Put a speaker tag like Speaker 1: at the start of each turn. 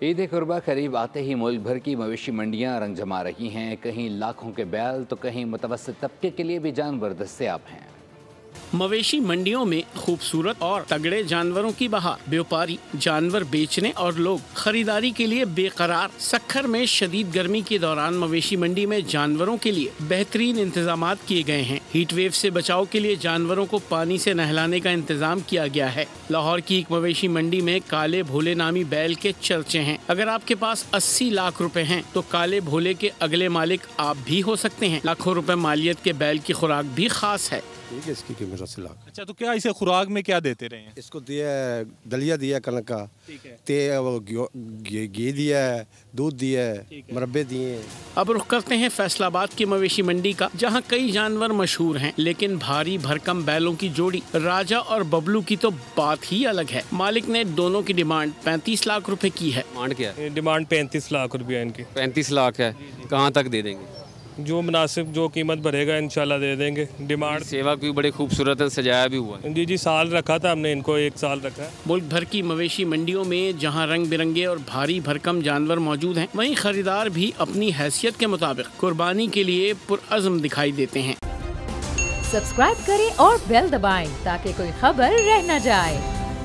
Speaker 1: ईद कुर्बा करीब आते ही मुल्क भर की मवेशी मंडियां रंग जमा रही हैं। कहीं लाखों के बैल तो कहीं मुतवस्सित तबके के लिए भी जानवर दस्तयाब हैं।
Speaker 2: मवेशी मंडियों में खूबसूरत और तगड़े जानवरों की बहार। व्यापारी जानवर बेचने और लोग खरीदारी के लिए बेकरार। सक्खर में शदीद गर्मी के दौरान मवेशी मंडी में जानवरों के लिए बेहतरीन इंतजाम किए गए हैं। हीट वेव से बचाव के लिए जानवरों को पानी से नहलाने का इंतजाम किया गया है। लाहौर की एक मवेशी मंडी में काले भोले नामी बैल के चर्चे हैं। अगर आपके पास 80 लाख रुपए हैं तो काले भोले के अगले मालिक आप भी हो सकते हैं। लाखों रुपए मालियत के बैल की खुराक भी खास है।
Speaker 3: ठीक है, इसकी कीमत 80 लाख।
Speaker 4: अच्छा, तो क्या इसे खुराक में क्या देते रहे हैं?
Speaker 3: इसको दिया है, दलिया दिया कनक का, घी दिया है, दूध दिया है, मुरब्बे दिए हैं।
Speaker 2: अब रुख करते हैं फैसलाबाद की मवेशी मंडी का, जहां कई जानवर मशहूर हैं, लेकिन भारी भरकम बैलों की जोड़ी राजा और बबलू की तो बात ही अलग है। मालिक ने दोनों की डिमांड 35 लाख रुपए की है।
Speaker 5: डिमांड क्या है?
Speaker 4: डिमांड 35 लाख रुपया इनकी।
Speaker 5: 35 लाख है। कहाँ तक दे देंगे?
Speaker 4: जो मुनासिब जो कीमत भरेगा इंशाल्लाह दे देंगे। डिमांड
Speaker 5: सेवा भी बड़ी खूबसूरत है, सजाया भी हुआ है।
Speaker 4: जी साल रखा था हमने, इनको 1 साल रखा है।
Speaker 2: मुल्क भर की मवेशी मंडियों में जहां रंग बिरंगे और भारी भरकम जानवर मौजूद हैं, वहीं खरीदार भी अपनी हैसियत के मुताबिक कुर्बानी के लिए पुरअज़्म दिखाई देते हैं।
Speaker 6: सब्सक्राइब करें और बेल दबाएं ताकि कोई खबर रह न जाए।